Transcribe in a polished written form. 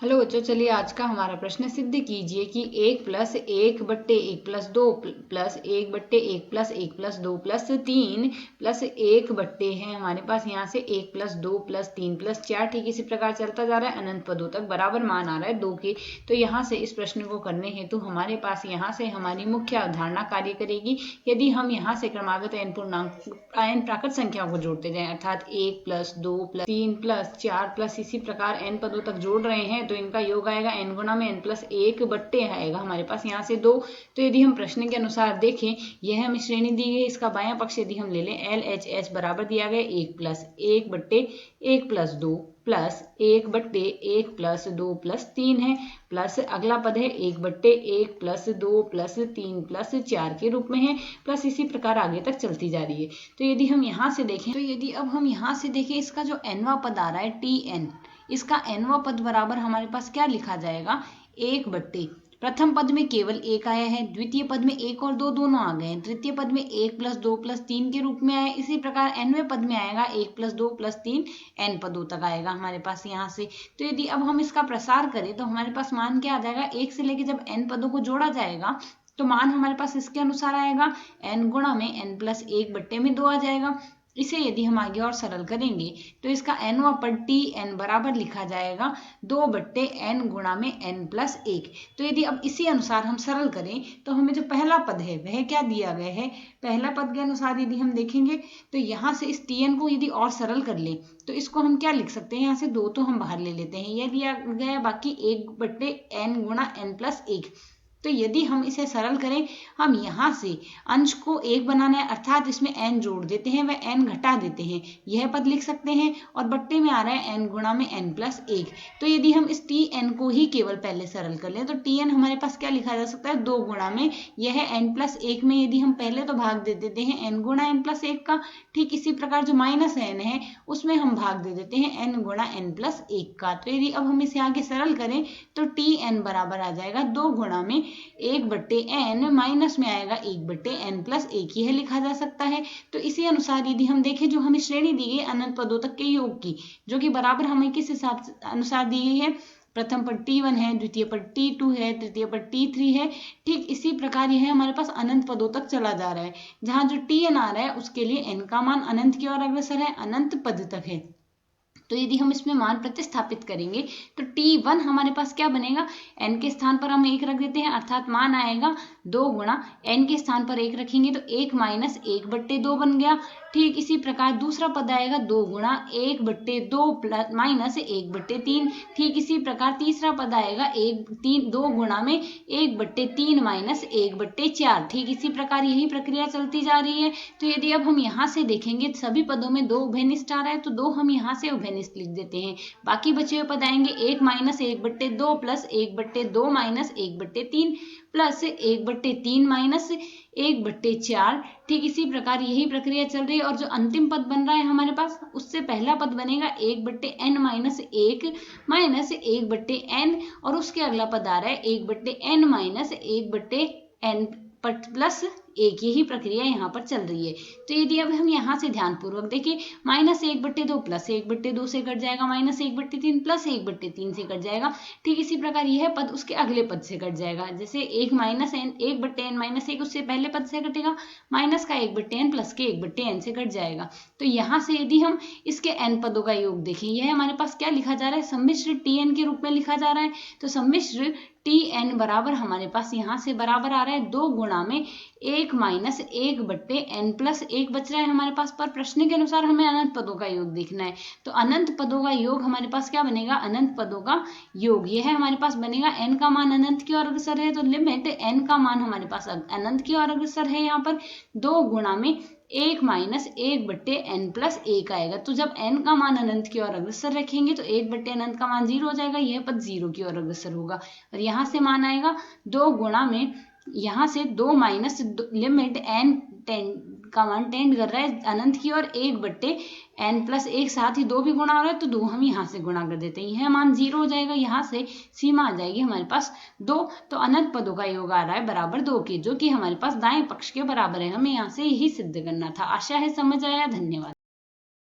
Hello बच्चों, चलिए आज का हमारा प्रश्न सिद्ध कीजिए कि 1+1/1+2 +1/1+1+2+3+1 है हमारे पास यहाँ से 1+2+3+4 ठीक इसी प्रकार चलता जा रहा है अनंत पदों तक बराबर मान आ रहा है 2 के। तो यहाँ से इस प्रश्न को करने हेतु हमारे पास यहाँ से हमारी मुख्य अवधारणा कार्य करेगी। यदि हम यहाँ से क्रमागत n प्राकृत संख्याओं को जोड़ते जाएं अर्थात 1+2+3+4 इसी प्रकार n पदों तक जोड़ रहे हैं तो इनका योग आएगा n गुणा में n+1 आएगा हमारे पास यहाँ से 2। तो यदि हम प्रश्न के अनुसार देखें, यह हमें श्रेणी दी गई, इसका बायां पक्ष यदि हम ले लें LHS बराबर दिया गया 1+1/1+2 +1/1+2+3 है, प्लस अगला पद है 1/1+2+3+4 के रूप में है, प्लस इसी प्रकार आगे तक चलती जा रही है। तो यदि हम यहाँ से देखें इसका जो nवां पद आ रहा है TN, इसका nवां पद बराबर हमारे पास क्या लिखा जाएगा 1/, प्रथम पद में केवल 1 आया है, द्वितीय पद में 1 और 2 दोनों आ गए हैं, तृतीय पद में 1+2+3 के रूप में आया, इसी प्रकार nवें पद में आएगा 1+2+3 n पदों तक आएगा हमारे पास यहाँ से। तो यदि अब हम इसका प्रसार करें तो हमारे पास मान क्या आ जाएगा, 1 से लेकर जब n पदों को जोड़ा जाएगा तो मान हमारे पास इसके अनुसार आएगा n गुणा में n+1/2 आ जाएगा। इसे यदि हम आगे और सरल करेंगे तो इसका nवां पद TN बराबर लिखा जाएगा 2/n गुणा में n+1। तो यदि अब इसी अनुसार हम सरल करें तो हमें जो पहला पद है वह क्या दिया गया है, पहला पद के अनुसार यदि हम देखेंगे तो यहाँ से इस TN को यदि और सरल कर ले तो इसको हम क्या लिख सकते हैं, यहाँ से 2 तो हम बाहर ले लेते हैं, यह दिया गया बाकी 1/n गुणा n+1। तो यदि हम इसे सरल करें, हम यहाँ से अंश को 1 बनाना है अर्थात इसमें n जोड़ देते हैं व n घटा देते हैं, यह पद लिख सकते हैं, और बट्टे में आ रहा है n गुणा में n+1। तो यदि हम इस TN को ही केवल पहले सरल कर लें तो TN हमारे पास क्या लिखा जा सकता है 2 गुणा में यह n+1 में यदि हम पहले तो भाग दे देते हैं n गुणा n+1 का, ठीक इसी प्रकार जो -n है उसमें हम भाग दे देते हैं n गुणा n+1 का। तो यदि अब हम इसे आगे सरल करें तो TN बराबर आ जाएगा 2 गुणा में 1/n माइनस में आएगा 1/n+1, यह लिखा जा सकता है। तो इसी अनुसार यदि हम देखें जो हमें श्रेणी दी गई अनंत पदों तक के योग की, जो कि बराबर हमें किस हिसाब से अनुसार दी गई है, प्रथम पद T1 है, द्वितीय पद T2 है, तृतीय पद T3 है, ठीक इसी प्रकार यह हमारे पास अनंत पदों तक चला जा रहा है। जहां जो TN आ रहा है उसके लिए n का मान अनंत की ओर अग्रसर है, अनंत पद तक है। तो यदि हम इसमें मान प्रतिस्थापित करेंगे तो T1 हमारे पास क्या बनेगा, n के स्थान पर हम 1 रख देते हैं अर्थात मान आएगा 2 गुणा n के स्थान पर 1 रखेंगे तो 1 - 1/2 बन गया। ठीक इसी प्रकार दूसरा पद आएगा 2 गुणा 1/2 प्लस -1/3। ठीक इसी प्रकार तीसरा पद आएगा 2 गुणा में 1/3 -1/4। ठीक इसी प्रकार यही प्रक्रिया चलती जा रही है। तो यदि अब हम यहाँ से देखेंगे सभी पदों में 2 उभयनिष्ठ आ रहा है तो 2 हम यहाँ से उभयनिष्ठ लिख देते हैं, बाकी बचे हुए पद आएंगे 1 - 1/2 प्लस 1/2 - 1/3 प्लस 1/3 माइनस 1/4। ठीक इसी प्रकार यही प्रक्रिया चल रही है और जो अंतिम पद बन रहा है हमारे पास उससे पहला पद बनेगा 1/n - 1 माइनस 1/n और उसके अगला पद आ रहा है 1/n - 1/n प्लस 1, यही प्रक्रिया यहाँ पर चल रही है। तो यदि अब हम यहाँ से ध्यानपूर्वक देखें -1/2 प्लस 1/2 से कट जाएगा, -1/3 प्लस 1/3 से कट जाएगा। ठीक इसी प्रकार यह पद उसके अगले पद से कट जाएगा, जैसे 1/n - 1 उससे पहले पद से कटेगा, माइनस का 1/n प्लस के 1/n से कट जाएगा। तो यहाँ से यदि हम इसके n पदों का योग देखें, यह हमारे पास क्या लिखा जा रहा है, सम्मिश्र TN के रूप में लिखा जा रहा है। तो सम्मिश्र TN बराबर हमारे पास यहाँ से बराबर आ रहा है 2 गुणा में 1 - 1/n+1 बच रहा है हमारे पास, पर प्रश्न के अनुसार हमें अनंत पदों का योग देखना है। तो अनंत पदों का योग हमारे पास क्या बनेगा, अनंत पदों का योग यह है हमारे पास बनेगा n का मान अनंत की ओर अग्रसर है तो लिमिट n का मान हमारे पास अनंत की ओर अग्रसर है, यहाँ पर 2 गुणा में 1 - 1/n+1 आएगा। तो जब n का मान अनंत की ओर अग्रसर रखेंगे तो 1/n अनंत का मान 0 हो जाएगा, यह पद 0 की ओर अग्रसर होगा और यहाँ से मान आएगा 2 गुणा में यहाँ से 2 माइनस लिमिट n का मान टेंड कर रहा है अनंत की ओर 1/n+1, साथ ही 2 भी गुणा हो रहा है तो 2 हम यहाँ से गुणा कर देते हैं, यह मान 0 हो जाएगा, यहाँ से सीमा आ जाएगी हमारे पास 2। तो अनंत पदों का योग आ रहा है बराबर 2 के, जो कि हमारे पास दाएं पक्ष के बराबर है। हमें यहाँ से यही सिद्ध करना था। आशा है समझ आया। धन्यवाद।